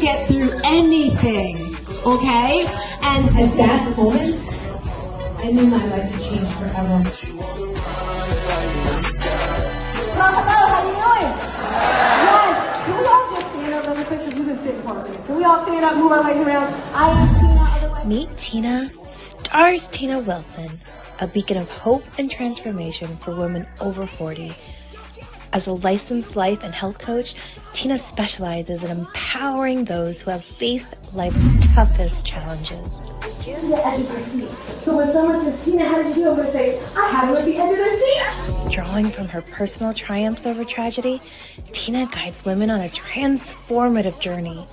get through anything, okay? And at that moment, I knew my life would change forever. Hello, how you doing? Yes. Can we all just stand up really quick because we've been sitting for a minute? Can we all stand up, move our legs around? I am Tina. Otherwise... Meet Tina, StarzTina Wilson, a beacon of hope and transformation for women over 40. As a licensed life and health coach, Tina specializes in empowering those who have faced life's toughest challenges. Here's the edge of their seat. So when someone says, Tina, how did you do? I'm going to say, I had it at the edge of their seat. Drawing from her personal triumphs over tragedy, Tina guides women on a transformative journey.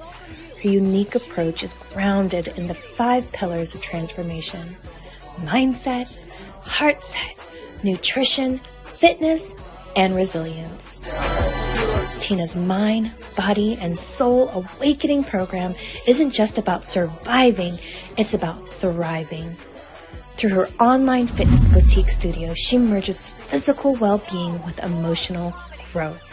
Her unique approach is grounded in the 5 pillars of transformation: mindset, heart set, nutrition, fitness, and resilience. Tina's mind, body, and soul awakening program isn't just about surviving, it's about thriving. Through her online fitness boutique studio, she merges physical well-being with emotional growth.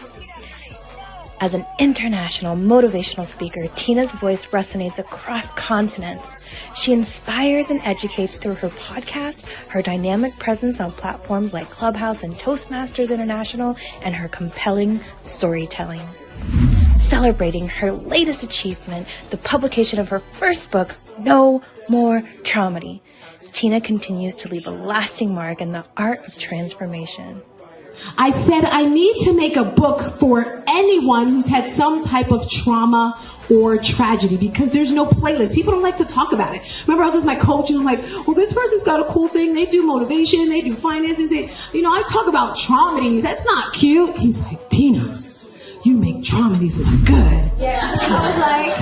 As an international motivational speaker, Tina's voice resonates across continents. She inspires and educates through her podcast, her dynamic presence on platforms like Clubhouse and Toastmasters International, and her compelling storytelling. Celebrating her latest achievement, the publication of her first book, No More Traumedy, Tina continues to leave a lasting mark in the art of transformation. I said I need to make a book for anyone who's had some type of trauma or tragedy, because there's no playlist. People don't like to talk about it. Remember, I was with my coach and I'm like, well, this person's got a cool thing. They do motivation, they do finances. I talk about traumedies. That's not cute. He's like, Tina, you make traumedies look good. Yeah.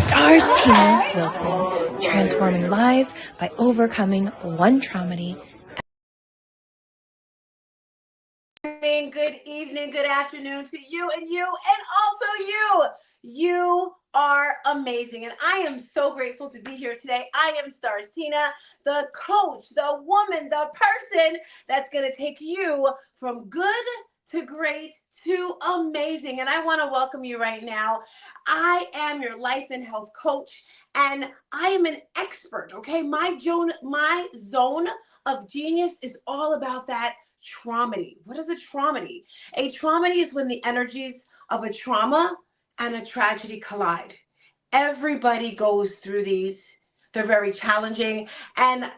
StarzTina Wilson, transforming lives by overcoming one traumedy. Good evening, good afternoon to you and also you. You are amazing, and I am so grateful to be here today. I am StarzTina, the coach, the woman, the person that's going to take you from good to great to amazing. And I want to welcome you right now. I am your life and health coach, and I am an expert, okay? My zone of genius is all about that traumedy. What is a traumedy? A traumedy is when the energies of a trauma and a tragedy collide. Everybody goes through these. They're very challenging, and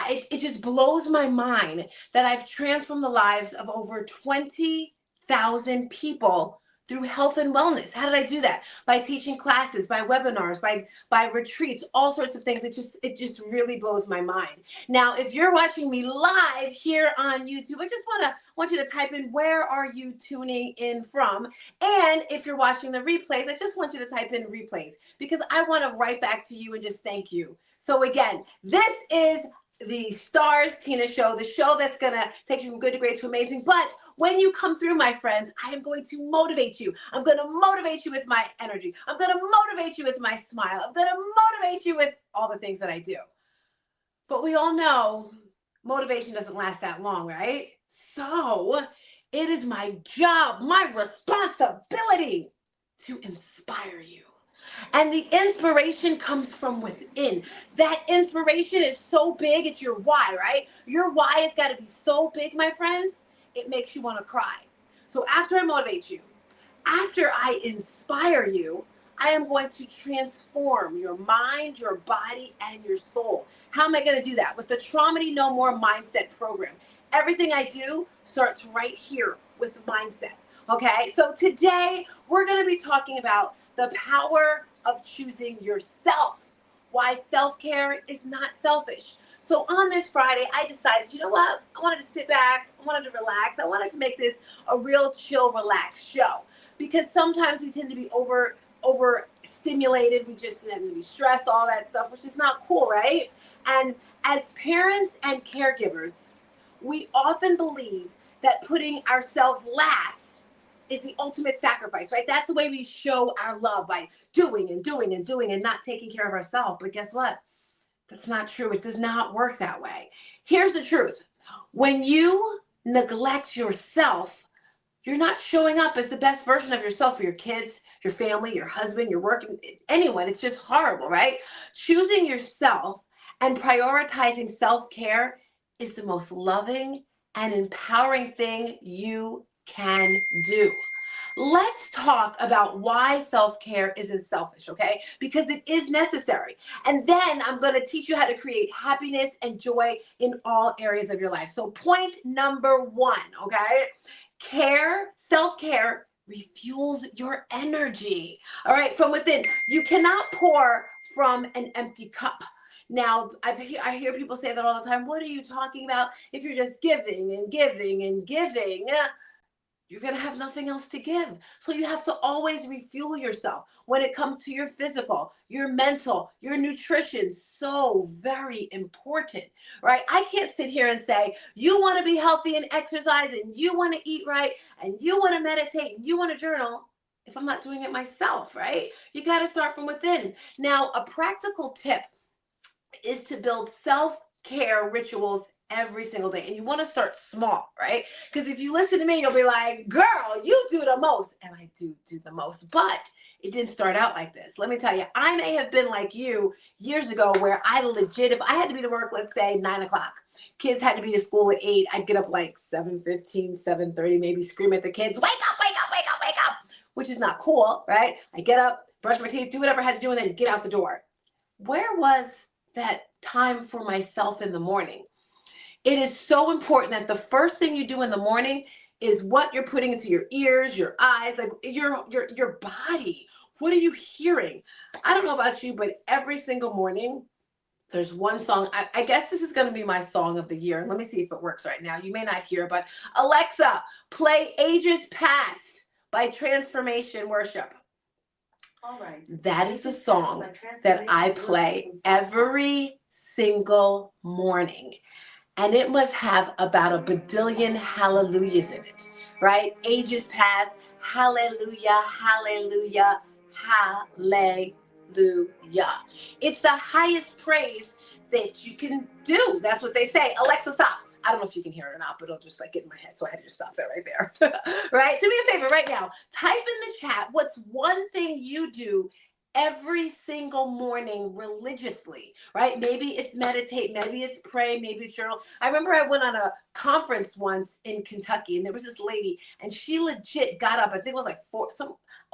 it just blows my mind that I've transformed the lives of over 20,000 people through health and wellness. How did I do that? By teaching classes, by webinars, by retreats, all sorts of things. It just really blows my mind. Now, if you're watching me live here on YouTube, I just want you to type in, where are you tuning in from? And if you're watching the replays, I just want you to type in replays, because I want to write back to you and just thank you. So again, this is the StarzTina Show, the show that's going to take you from good to great to amazing. But when you come through, my friends, I am going to motivate you. I'm going to motivate you with my energy. I'm going to motivate you with my smile. I'm going to motivate you with all the things that I do. But we all know motivation doesn't last that long, right? So it is my job, my responsibility to inspire you. And the inspiration comes from within. That inspiration is so big, it's your why, right? Your why has got to be so big, my friends, it makes you want to cry. So after I motivate you, after I inspire you, I am going to transform your mind, your body, and your soul. How am I going to do that? With the Traumedy No More Mindset program. Everything I do starts right here with mindset. Okay, so today we're going to be talking about the power of choosing yourself. Why self-care is not selfish. So on this Friday, I decided, you know what? I wanted to sit back. I wanted to relax. I wanted to make this a real chill, relaxed show. Because sometimes we tend to be overstimulated. We just tend to be stressed, all that stuff, which is not cool, right? And as parents and caregivers, we often believe that putting ourselves last is the ultimate sacrifice, right? That's the way we show our love, by doing and doing and doing and not taking care of ourselves. But guess what? That's not true. It does not work that way. Here's the truth. When you neglect yourself, you're not showing up as the best version of yourself for your kids, your family, your husband, your work, anyone. It's just horrible, right? Choosing yourself and prioritizing self-care is the most loving and empowering thing you can do. Let's talk about why self-care isn't selfish, okay? Because it is necessary. And then I'm going to teach you how to create happiness and joy in all areas of your life. So point number 1, okay? Self-care refuels your energy, all right, from within. You cannot pour from an empty cup. Now, I hear people say that all the time. What are you talking about? If you're just giving and giving and giving, you're going to have nothing else to give. So you have to always refuel yourself when it comes to your physical, your mental, your nutrition. So very important, right? I can't sit here and say, you want to be healthy and exercise and you want to eat right and you want to meditate and you want to journal if I'm not doing it myself, right? You got to start from within. Now, a practical tip is to build self-care rituals every single day. And you want to start small, right? Because if you listen to me, you'll be like, girl, you do the most. And I do the most, but it didn't start out like this. Let me tell you, I may have been like you years ago where I legit, if I had to be to work, let's say 9 o'clock, kids had to be to school at 8, I'd get up like 7:15, 7:30, maybe scream at the kids, wake up, wake up, wake up, wake up, which is not cool, right? I get up, brush my teeth, do whatever I had to do, and then get out the door. Where was that time for myself in the morning? It is so important that the first thing you do in the morning is what you're putting into your ears, your eyes, like your body. What are you hearing? I don't know about you, but every single morning, there's one song. I guess this is going to be my song of the year. Let me see if it works right now. You may not hear, but Alexa, play Ages Past by Transformation Worship. All right. That is the song that I play every single morning. And it must have about a badillion hallelujahs in it, right? Ages past, hallelujah, hallelujah, hallelujah. It's the highest praise that you can do. That's what they say. Alexa, stop. I don't know if you can hear it or not, but it'll just like get in my head. So I had to just stop that right there, right? Do me a favor right now. Type in the chat, what's one thing you do every single morning religiously, right? Maybe it's meditate, maybe it's pray, maybe it's journal. I remember I went on a conference once in Kentucky and there was this lady and she legit got up, I think it was like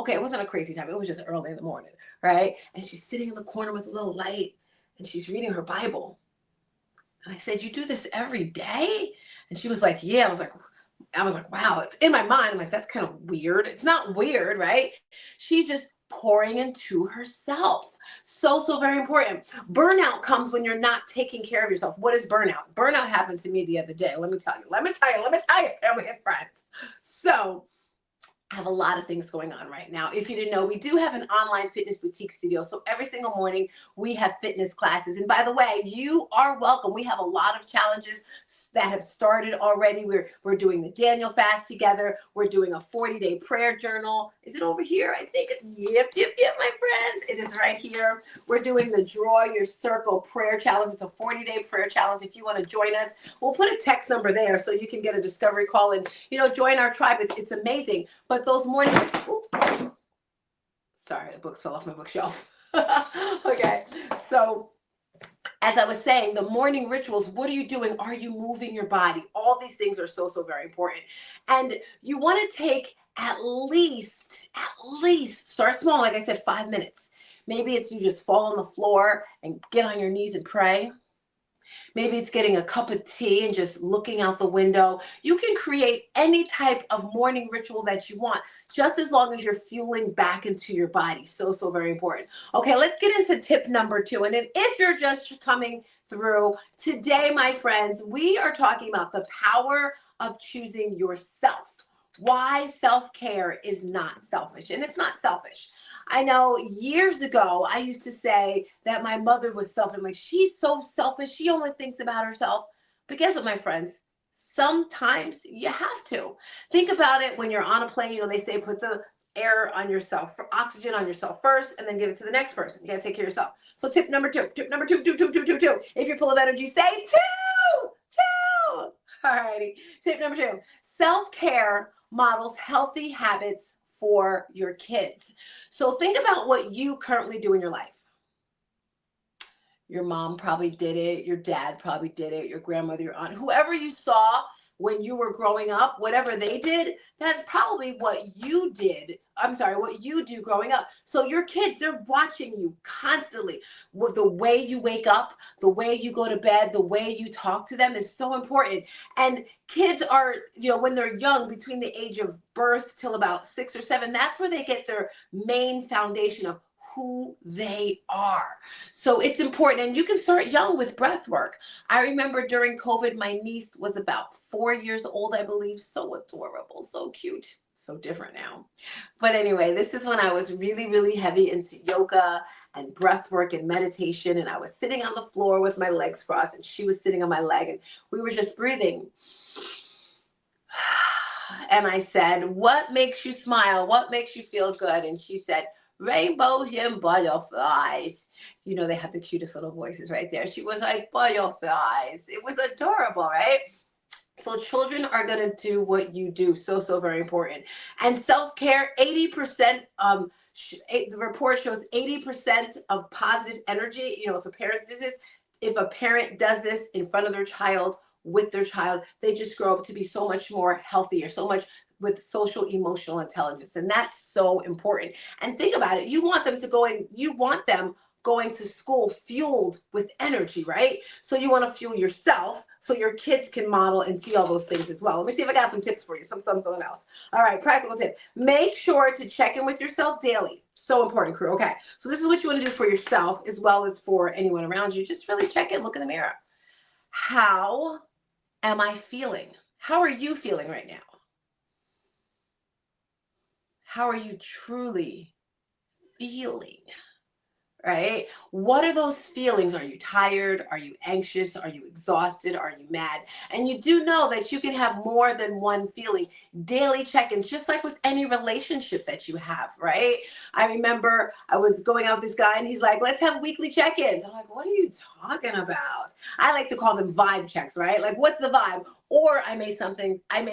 okay, it wasn't a crazy time. It was just early in the morning, right? And she's sitting in the corner with a little light and she's reading her Bible. And I said, you do this every day? And she was like, yeah. I was like, wow, it's in my mind. I'm like, that's kind of weird. It's not weird, right? She's just pouring into herself. So very important. Burnout comes when you're not taking care of yourself. What is burnout? Burnout happened to me the other day. Let me tell you, family and friends. So I have a lot of things going on right now. If you didn't know, we do have an online fitness boutique studio. So every single morning we have fitness classes. And by the way, you are welcome. We have a lot of challenges that have started already. We're doing the Daniel fast together. We're doing a 40-day prayer journal. Is it over here? I think it's, yep, my friends. It is right here. We're doing the Draw Your Circle prayer challenge. It's a 40-day prayer challenge. If you want to join us, we'll put a text number there so you can get a discovery call and, join our tribe. It's amazing. But those mornings, sorry, the books fell off my bookshelf. Okay, so as I was saying, the morning rituals, what are you doing? Are you moving your body? All these things are so very important. And you want to take at least, start small, like I said, 5 minutes. Maybe it's you just fall on the floor and get on your knees and pray. Maybe it's getting a cup of tea and just looking out the window. You can create any type of morning ritual that you want, just as long as you're fueling back into your body. So very important. Okay, let's get into tip number 2. And then if you're just coming through today, my friends, we are talking about the power of choosing yourself. Why self-care is not selfish. And it's not selfish. I know years ago, I used to say that my mother was selfish. I'm like, she's so selfish. She only thinks about herself. But guess what, my friends? Sometimes you have to. Think about it when you're on a plane. They say put the air on yourself, for oxygen on yourself first, and then give it to the next person. You got to take care of yourself. So tip number 2. Tip number 2. If you're full of energy, say 2. All righty. Tip number 2. Self-care models healthy habits for your kids. So think about what you currently do in your life. Your mom probably did it. Your dad probably did it. Your grandmother, your aunt, whoever you saw when you were growing up, whatever they did, that's probably what you did. I'm sorry, what you do growing up. So your kids, they're watching you constantly. With the way you wake up, the way you go to bed, the way you talk to them is so important. And kids are, when they're young, between the age of birth till about 6 or 7, that's where they get their main foundation of who they are. So it's important. And you can start young with breath work. I remember during COVID, my niece was about 4 years old, I believe. So adorable, so cute, so different now. But anyway, this is when I was really, really heavy into yoga and breath work and meditation. And I was sitting on the floor with my legs crossed and she was sitting on my leg and we were just breathing. And I said, what makes you smile? What makes you feel good? And she said, rainbows and butterflies. They have the cutest little voices right there. She was like, butterflies. It was adorable, right? So children are going to do what you do. So, so very important. And self-care, 80%, the report shows 80% of positive energy. If a parent does this in front of their child, with their child, they just grow up to be so much more healthier, so much with social emotional intelligence. And that's so important. And think about it. You want them going to school fueled with energy, right? So you want to fuel yourself so your kids can model and see all those things as well. Let me see if I got some tips for you, something else. All right, practical tip. Make sure to check in with yourself daily. So important, crew. Okay, so this is what you want to do for yourself as well as for anyone around you. Just really check in, look in the mirror. How am I feeling? How are you feeling right now? How are you truly feeling? Right? What are those feelings? Are you tired? Are you anxious? Are you exhausted? Are you mad? And you do know that you can have more than one feeling. Daily check-ins, just like with any relationship that you have, right? I remember I was going out with this guy and he's like, let's have weekly check-ins. I'm like, what are you talking about? I like to call them vibe checks, right? Like, what's the vibe? Or I may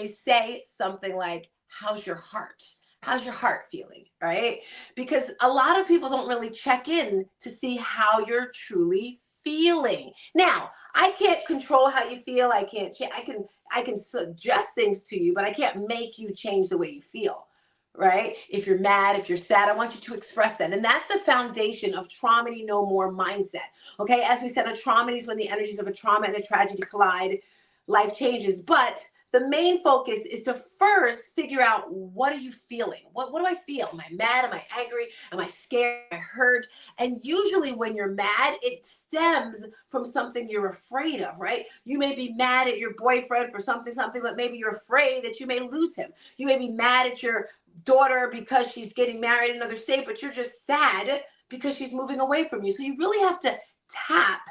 say something like, how's your heart? How's your heart feeling, right? Because a lot of people don't really check in to see how you're truly feeling. Now, I can't control how you feel. I can suggest things to you, but I can't make you change the way you feel, right? If you're mad, if you're sad, I want you to express that. And that's the foundation of Traumedy No More mindset. Okay, as we said, a traumedy is when the energies of a trauma and a tragedy collide, life changes. But the main focus is to first figure out, what are you feeling? What do I feel? Am I mad? Am I angry? Am I scared? Am I hurt? And usually when you're mad, it stems from something you're afraid of, right? You may be mad at your boyfriend for something, but maybe you're afraid that you may lose him. You may be mad at your daughter because she's getting married in another state, but you're just sad because she's moving away from you. So you really have to tap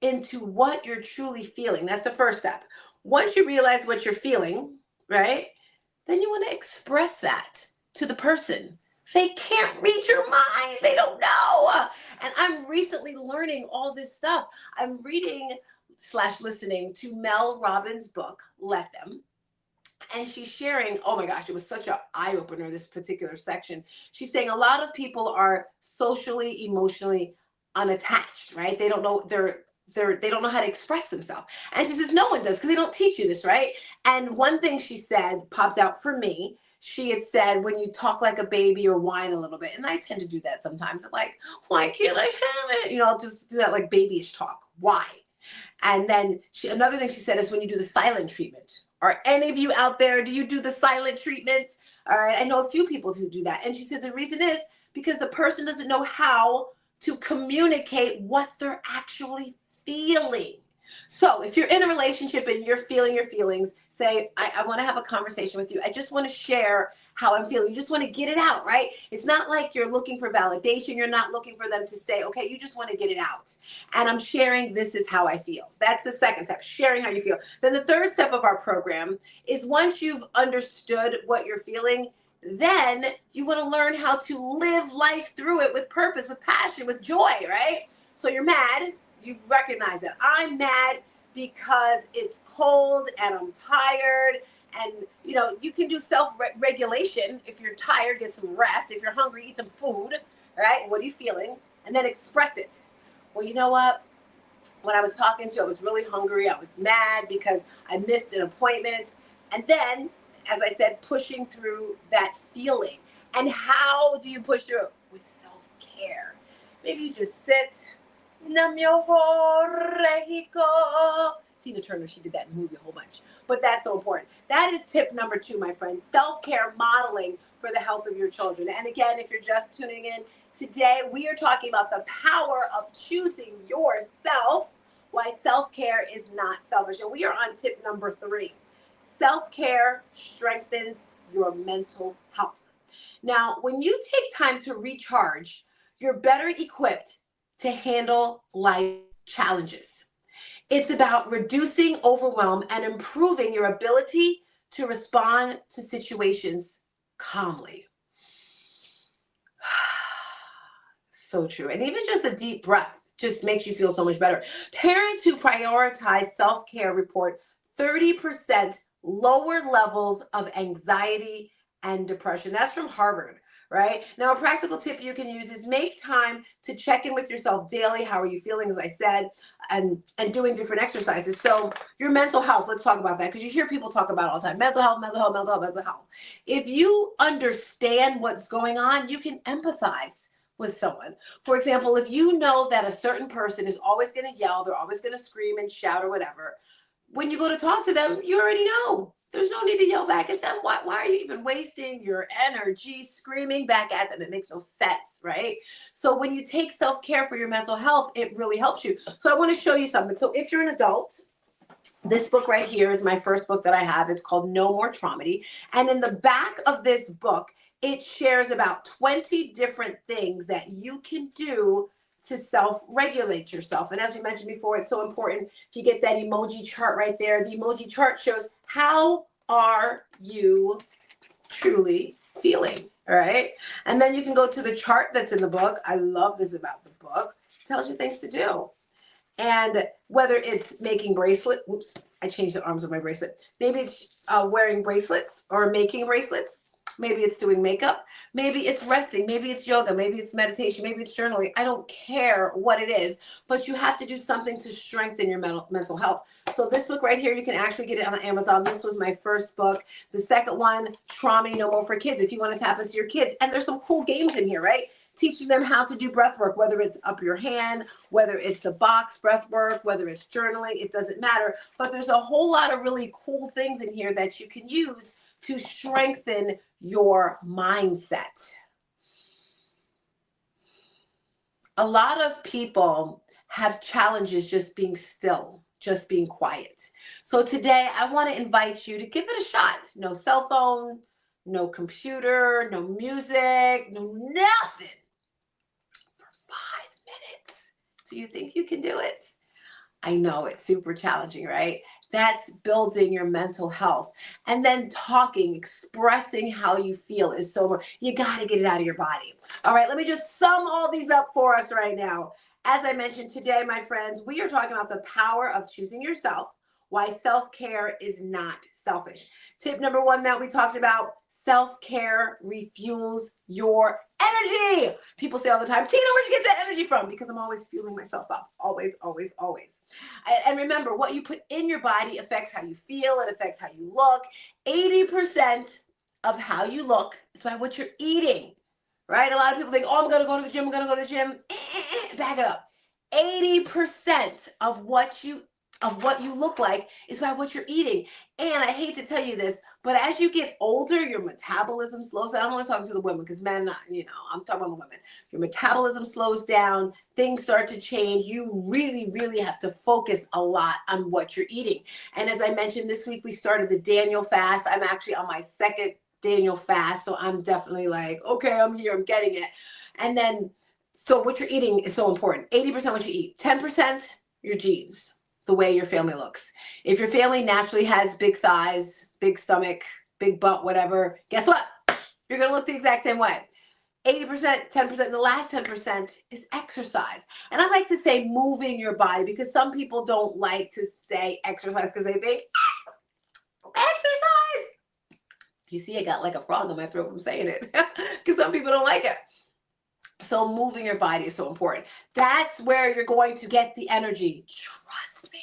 into what you're truly feeling. That's the first step. Once you realize what you're feeling, right, then you want to express that to the person. They can't read your mind. They don't know. And I'm recently learning all this stuff. I'm reading/listening to Mel Robbins' book, Let Them. And she's sharing, oh my gosh, it was such an eye-opener, this particular section. She's saying a lot of people are socially, emotionally unattached, right? They don't know they don't know how to express themselves. And she says, no one does, because they don't teach you this, right? And one thing she said popped out for me. She had said, when you talk like a baby or whine a little bit, and I tend to do that sometimes. I'm like, why can't I have it? I'll just do that like babyish talk. Why? And then another thing she said is when you do the silent treatment. Are any of you out there, do you do the silent treatment? All right, I know a few people who do that. And she said the reason is because the person doesn't know how to communicate what they're actually feeling. So if you're in a relationship and you're feeling your feelings, say, I want to have a conversation with you. I just want to share how I'm feeling. You just want to get it out, right? It's not like you're looking for validation. You're not looking for them to say, okay, you just want to get it out. And I'm sharing, this is how I feel. That's the second step, sharing how you feel. Then the third step of our program is, once you've understood what you're feeling, then you want to learn how to live life through it with purpose, with passion, with joy, right? So you're mad. You've recognized that. I'm mad because it's cold and I'm tired And, you can do self-regulation. If you're tired, get some rest. If you're hungry, eat some food, right? What are you feeling? And then express it. Well, you know what? When I was talking to you, I was really hungry. I was mad because I missed an appointment. And then, as I said, pushing through that feeling. And how do you push through? With self-care. Maybe you just sit. Tina Turner, she did that in the movie a whole bunch. But that's so important. That is tip number 2, my friend. Self-care modeling for the health of your children. And again, if you're just tuning in, today we are talking about the power of choosing yourself, why self-care is not selfish. And we are on tip number 3. Self-care strengthens your mental health. Now, when you take time to recharge, you're better equipped to handle life challenges. It's about reducing overwhelm and improving your ability to respond to situations calmly. So true. And even just a deep breath just makes you feel so much better. Parents who prioritize self-care report 30% lower levels of anxiety and depression. That's from Harvard, right? Now, a practical tip you can use is make time to check in with yourself daily. How are you feeling, as I said, and doing different exercises. So your mental health, let's talk about that, because you hear people talk about it all the time. Mental health, mental health, mental health, mental health. If you understand what's going on, you can empathize with someone. For example, if you know that a certain person is always going to yell, they're always going to scream and shout or whatever, when you go to talk to them, you already know. There's no need to yell back at them. Why are you even wasting your energy screaming back at them? It makes no sense, right? So when you take self-care for your mental health, it really helps you. So I want to show you something. So if you're an adult, this book right here is my first book that I have. It's called No More Traumedy. And in the back of this book, it shares about 20 different things that you can do to self-regulate yourself. And as we mentioned before, it's so important. If you get that emoji chart right there, the emoji chart shows how are you truly feeling, all right? And then you can go to the chart that's in the book. I love this about the book. It tells you things to do. And whether it's making bracelet, whoops, I changed the arms of my bracelet. Maybe it's wearing bracelets or making bracelets. Maybe it's doing makeup. Maybe it's resting. Maybe it's yoga. Maybe it's meditation. Maybe it's journaling. I don't care what it is, but you have to do something to strengthen your mental health. So this book right here, you can actually get it on Amazon. This was my first book. The second one, Trauma No More for Kids, if you want to tap into your kids. And there's some cool games in here, right? Teaching them how to do breath work, whether it's up your hand, whether it's the box breath work, whether it's journaling, it doesn't matter. But there's a whole lot of really cool things in here that you can use to strengthen your mindset. A lot of people have challenges just being still, just being quiet. So today I want to invite you to give it a shot. No cell phone, no computer, no music, no nothing. For 5 minutes. Do you think you can do it? I know it's super challenging, right? That's building your mental health. And then talking, expressing how you feel is so, you got to get it out of your body. All right, let me just sum all these up for us right now. As I mentioned today, my friends, we are talking about the power of choosing yourself, why self-care is not selfish. Tip number 1 that we talked about, self-care refuels your energy. People say all the time, Tina, where'd you get that energy from? Because I'm always fueling myself up. Always, always, always. And remember, what you put in your body affects how you feel. It affects how you look. 80% of how you look is by what you're eating, right? A lot of people think, oh, I'm going to go to the gym. I'm going to go to the gym. Back it up. 80% of what you look like is by what you're eating. And I hate to tell you this, but as you get older, your metabolism slows down. I'm only talking to the women because men, I'm talking about the women. Your metabolism slows down. Things start to change. You really, really have to focus a lot on what you're eating. And as I mentioned, this week we started the Daniel fast. I'm actually on my second Daniel fast. So I'm definitely like, okay, I'm here, I'm getting it. And then, so what you're eating is so important. 80% what you eat, 10% your genes, the way your family looks. If your family naturally has big thighs, big stomach, big butt, whatever, guess what? You're going to look the exact same way. 80%, 10%, and the last 10% is exercise. And I like to say moving your body because some people don't like to say exercise because they think, exercise, You see, I got like a frog in my throat from saying it because some people don't like it. So moving your body is so important. That's where you're going to get the energy. Trust me.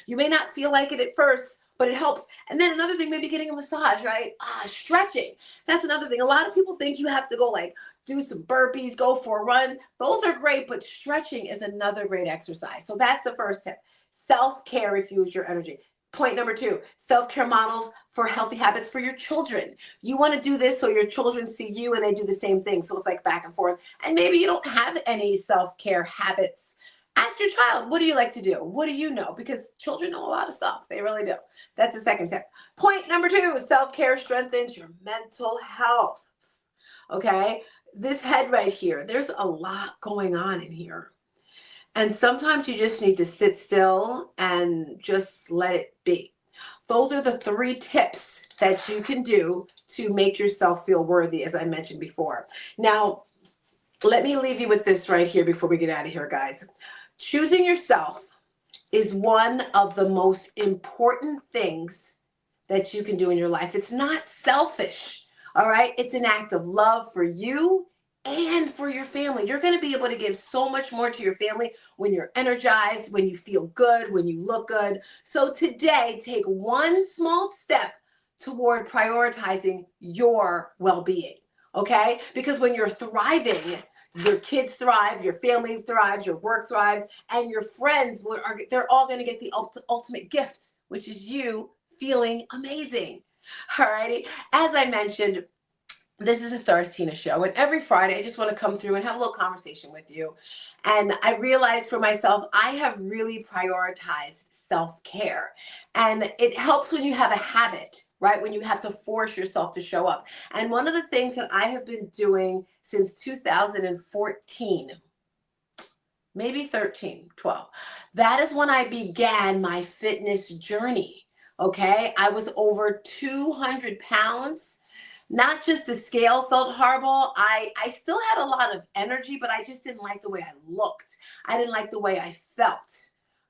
You may not feel like it at first, but it helps. And then another thing, maybe getting a massage, right? Stretching. That's another thing. A lot of people think you have to go like do some burpees, go for a run. Those are great, but stretching is another great exercise. So that's the first tip. Self-care refuels your energy. Point number 2, self-care models for healthy habits for your children. You want to do this so your children see you and they do the same thing. So it's like back and forth. And maybe you don't have any self-care habits. Ask your child, what do you like to do? What do you know? Because children know a lot of stuff. They really do. That's the second tip. Point number 2, self-care strengthens your mental health. Okay? This head right here, there's a lot going on in here. And sometimes you just need to sit still and just let it be. Those are the 3 tips that you can do to make yourself feel worthy, as I mentioned before. Now, let me leave you with this right here before we get out of here, guys. Choosing yourself is one of the most important things that you can do in your life. It's not selfish, all right? It's an act of love for you and for your family. You're going to be able to give so much more to your family when you're energized, when you feel good, when you look good. So today, take one small step toward prioritizing your well-being, okay? Because when you're thriving, your kids thrive, your family thrives, your work thrives, and your friends, they're all going to get the ultimate gift, which is you feeling amazing. All righty. As I mentioned, this is the StarzTina Show, and every Friday I just want to come through and have a little conversation with you. And I realized for myself, I have really prioritized self-care. And it helps when you have a habit, right? When you have to force yourself to show up. And one of the things that I have been doing since 2014, maybe 13, 12, that is when I began my fitness journey. Okay, I was over 200 pounds. Not just the scale felt horrible. I still had a lot of energy, but I just didn't like the way I looked. I didn't like the way I felt,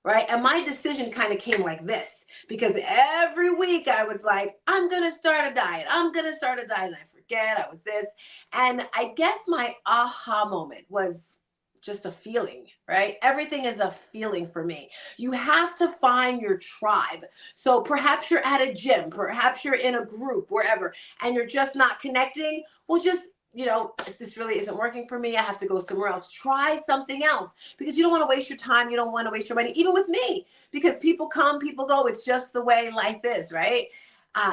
right? And my decision kind of came like this, because every week I was like, I'm going to start a diet. I'm going to start a diet. And I forget I was this. And I guess my aha moment was just a feeling, right? Everything is a feeling for me. You have to find your tribe. So perhaps you're at a gym, perhaps you're in a group, wherever, and you're just not connecting. Well, just, if this really isn't working for me, I have to go somewhere else. Try something else, because you don't want to waste your time. You don't want to waste your money, even with me, because people come, people go. It's just the way life is, right?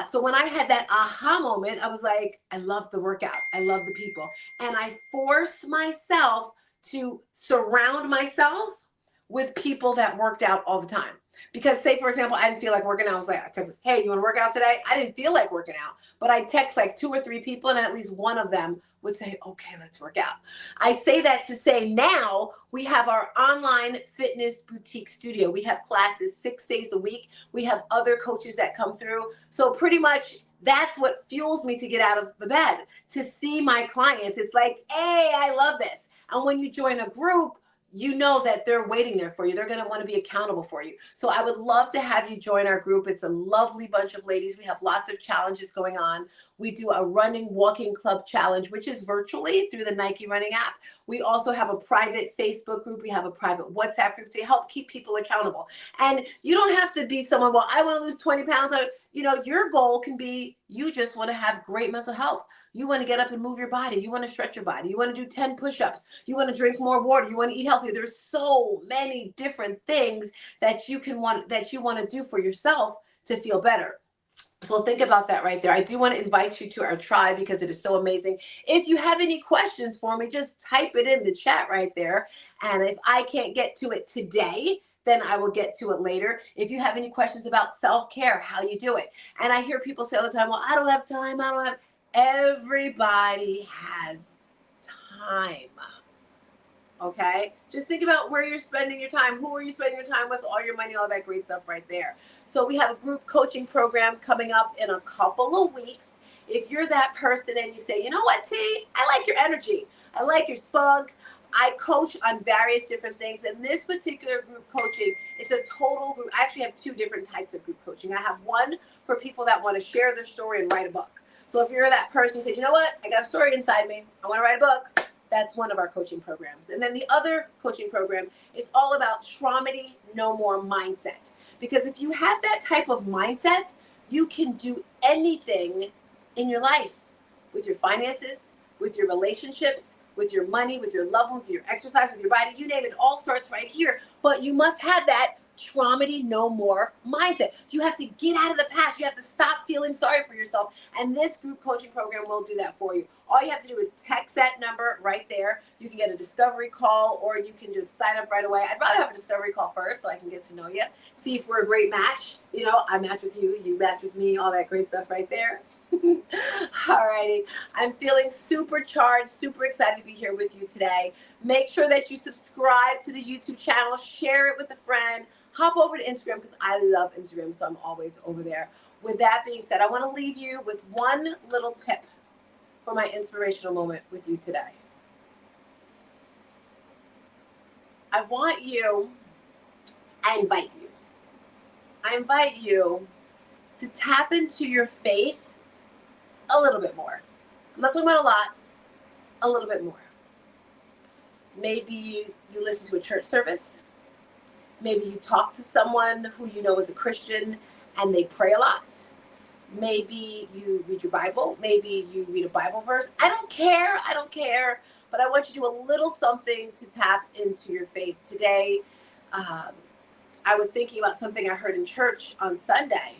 So when I had that aha moment, I was like, I love the workout. I love the people. And I forced myself to surround myself with people that worked out all the time. Because say, for example, I didn't feel like working out. I was like, I text, hey, you want to work out today? I didn't feel like working out, but I text like 2 or 3 people, and at least one of them would say, okay, let's work out. I say that to say now we have our online fitness boutique studio. We have classes 6 days a week. We have other coaches that come through. So pretty much that's what fuels me to get out of the bed, to see my clients. It's like, hey, I love this. And when you join a group, you know that they're waiting there for you. They're going to want to be accountable for you. So I would love to have you join our group. It's a lovely bunch of ladies. We have lots of challenges going on. We do a running, walking club challenge, which is virtually through the Nike running app. We also have a private Facebook group. We have a private WhatsApp group to help keep people accountable. And you don't have to be someone, well, I want to lose 20 pounds. Your goal can be, you just want to have great mental health. You want to get up and move your body. You want to stretch your body. You want to do 10 push-ups. You want to drink more water. You want to eat healthier. There's so many different things that you want to do for yourself to feel better. So think about that right there. I do want to invite you to our tribe because it is so amazing. If you have any questions for me, just type it in the chat right there. And if I can't get to it today, then I will get to it later. If you have any questions about self-care, how you do it. And I hear people say all the time, well, I don't have time. Everybody has time. Okay, just think about where you're spending your time. Who are you spending your time with? All your money, all that great stuff right there. So we have a group coaching program coming up in a couple of weeks. If you're that person and you say, you know what, T, I like your energy. I like your spunk. I coach on various different things. And this particular group coaching, it's a total group. I actually have 2 different types of group coaching. I have one for people that want to share their story and write a book. So if you're that person who said, you know what, I got a story inside me, I want to write a book, that's one of our coaching programs. And then the other coaching program is all about traumedy no more mindset. Because if you have that type of mindset, you can do anything in your life, with your finances, with your relationships, with your money, with your loved ones, with your exercise, with your body, you name it, it all starts right here. But you must have that traumedy no more mindset. You have to get out of the past. You have to stop feeling sorry for yourself. And this group coaching program will do that for you. All you have to do is text that number right there. You can get a discovery call, or you can just sign up right away. I'd rather have a discovery call first so I can get to know you, see if we're a great match. You know, I match with you, you match with me, all that great stuff right there. All righty. I'm feeling supercharged, super excited to be here with you today. Make sure that you subscribe to the YouTube channel, share it with a friend, hop over to Instagram because I love Instagram, so I'm always over there. With that being said, I want to leave you with one little tip for my inspirational moment with you today. I invite you to tap into your faith a little bit more. I'm not talking about a lot, a little bit more. Maybe you listen to a church service. Maybe you talk to someone who you know is a Christian and they pray a lot. Maybe you read your Bible. Maybe you read a Bible verse. I don't care. But I want you to do a little something to tap into your faith today. I was thinking about something I heard in church on Sunday.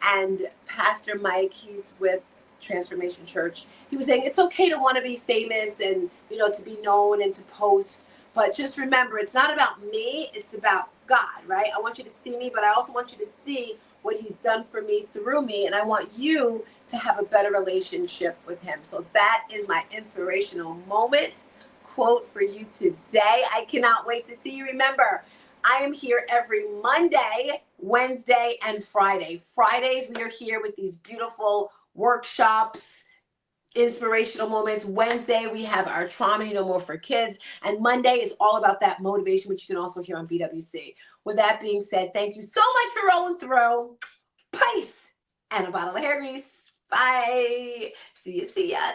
And Pastor Mike, he's with Transformation Church, he was saying it's okay to want to be famous and, you know, to be known and to post. But just remember, it's not about me, it's about God, right? I want you to see me, but I also want you to see what he's done for me through me. And I want you to have a better relationship with him. So that is my inspirational moment quote for you today. I cannot wait to see you. Remember, I am here every Monday, Wednesday, and Friday. Fridays, we are here with these beautiful workshops, inspirational moments. Wednesday, we have our Trauma No More for Kids. And Monday is all about that motivation, which you can also hear on BWC. With that being said, thank you so much for rolling through. Peace and a bottle of hair grease. Bye. See ya.